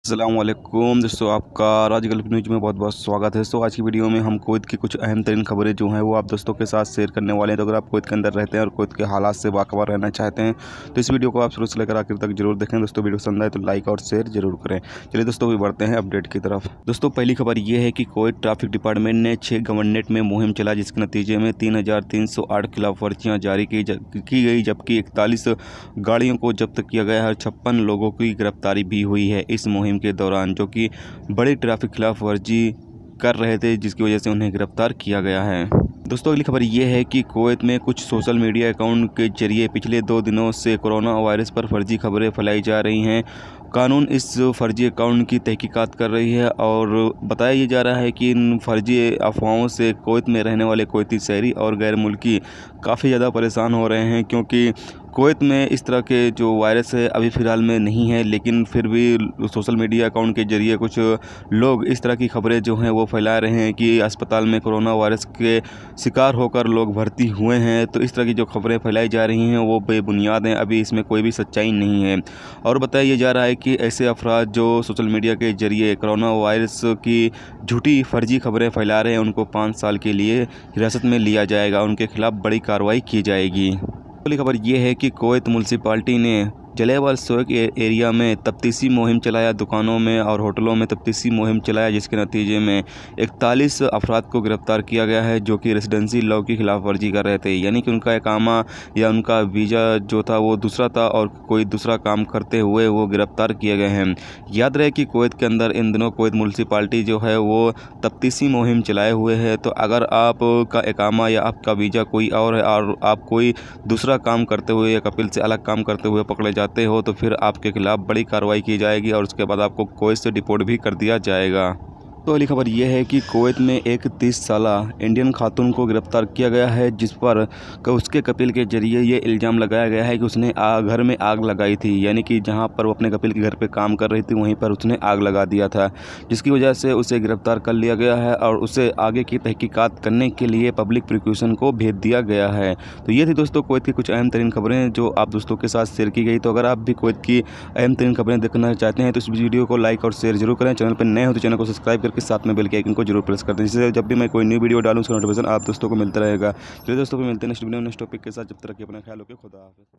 अस्सलामुअलैकुम दोस्तों, आपका आज गल्फ न्यूज़ में बहुत बहुत स्वागत है। दोस्तों आज की वीडियो में हम कुवैत की कुछ अहम तरीन खबरें जो हैं वो आप दोस्तों के साथ शेयर करने वाले हैं। तो अगर आप कुवैत के अंदर रहते हैं और कुवैत के हालात से बाखबर रहना चाहते हैं तो इस वीडियो को आप शुरू से लेकर आखिर तक जरूर देखें। दोस्तों वीडियो पसंद आए तो लाइक और शेयर जरूर करें। चलिए दोस्तों भी बढ़ते हैं अपडेट की तरफ। दोस्तों पहली खबर ये है कि कुवैत ट्रैफिक डिपार्टमेंट ने 6 गवर्नरेट में मुहिम चला, जिसके नतीजे में 3,308 खिलाफ वर्जियाँ जारी की गई, जबकि 41 गाड़ियों को जब्त किया गया है और 56 लोगों की गिरफ्तारी भी हुई है इस मुहिम के दौरान, जो कि बड़ी ट्रैफिक खिलाफ वर्जी कर रहे थे, जिसकी वजह से उन्हें गिरफ्तार किया गया है। दोस्तों अगली खबर ये है कि कुवैत में कुछ सोशल मीडिया अकाउंट के जरिए पिछले 2 दिनों से कोरोना वायरस पर फर्जी खबरें फैलाई जा रही हैं। कानून इस फर्जी अकाउंट की तहकीकात कर रही है और बताया ये जा रहा है कि इन फर्जी अफवाहों से कुवैत में रहने वाले कुवैती शहरी और गैर मुल्की काफ़ी ज़्यादा परेशान हो रहे हैं, क्योंकि कुवैत में इस तरह के जो वायरस है अभी फ़िलहाल में नहीं है, लेकिन फिर भी सोशल मीडिया अकाउंट के ज़रिए कुछ लोग इस तरह की खबरें जो हैं वो फैला रहे हैं कि अस्पताल में कोरोना वायरस के शिकार होकर लोग भर्ती हुए हैं। तो इस तरह की जो खबरें फैलाई जा रही हैं वो बेबुनियाद हैं, अभी इसमें कोई भी सच्चाई नहीं है। और बताया जा रहा है कि ऐसे अफराद जो सोशल मीडिया के ज़रिए कोरोना वायरस की झूठी फर्जी खबरें फैला रहे हैं उनको 5 साल के लिए हिरासत में लिया जाएगा, उनके खिलाफ़ बड़ी कार्रवाई की जाएगी। अगली खबर ये है कि कुवैत म्युनिसिपैलिटी ने जलेब और सोक एरिया में तफ्तीशी मुहिम चलाया, दुकानों में और होटलों में तफ्तीशी मुहिम चलाया, जिसके नतीजे में 41 अफराद को गिरफ्तार किया गया है जो कि रेसिडेंसी लॉ की खिलाफ वर्जी कर रहे थे, यानी कि उनका इकामा या उनका वीज़ा जो था वो दूसरा था और कोई दूसरा काम करते हुए वो गिरफ्तार किए गए हैं। याद रहे कि कुवैत के अंदर इन दिनों कुवैत म्युनिसिपैलिटी जो है वो तफ्तीशी मुहिम चलाए हुए है। तो अगर आपका इकामा या आपका वीज़ा कोई और है और आप कोई दूसरा काम करते हुए या कपिल से अलग काम करते हुए पकड़े जाते हो तो फिर आपके खिलाफ बड़ी कार्रवाई की जाएगी और उसके बाद आपको कुवैत से डिपोर्ट भी कर दिया जाएगा। तो अगली खबर यह है कि कुवैत में एक 30 साला इंडियन खातून को गिरफ्तार किया गया है, जिस पर उसके कपिल के जरिए ये इल्ज़ाम लगाया गया है कि उसने घर में आग लगाई थी, यानी कि जहां पर वो अपने कपिल के घर पे काम कर रही थी वहीं पर उसने आग लगा दिया था, जिसकी वजह से उसे गिरफ्तार कर लिया गया है और उसे आगे की तहकीकात करने के लिए पब्लिक प्रोसिक्यूशन को भेज दिया गया है। तो ये थी दोस्तों कुवैत की कुछ अहम तरीन खबरें जो आप दोस्तों के साथ शेयर की गई। तो अगर आप भी कुवैत की अहम तरीन खबरें देखना चाहते हैं तो इस वीडियो को लाइक और शेयर जरूर करें। चैनल पर नए हो तो चैनल को सब्सक्राइब करके साथ में बेल के आइकन को जरूर प्रेस कर दें, जिससे जब भी मैं कोई न्यू वीडियो डालूं उसका नोटिफिकेशन आप दोस्तों को मिलता रहेगा। चलिए दोस्तों को मिलते हैं नेक्स्ट वीडियो में नेक्स्ट टॉपिक के साथ। जब तक अपना ख्याल रखिए, खुदा हाफिज़।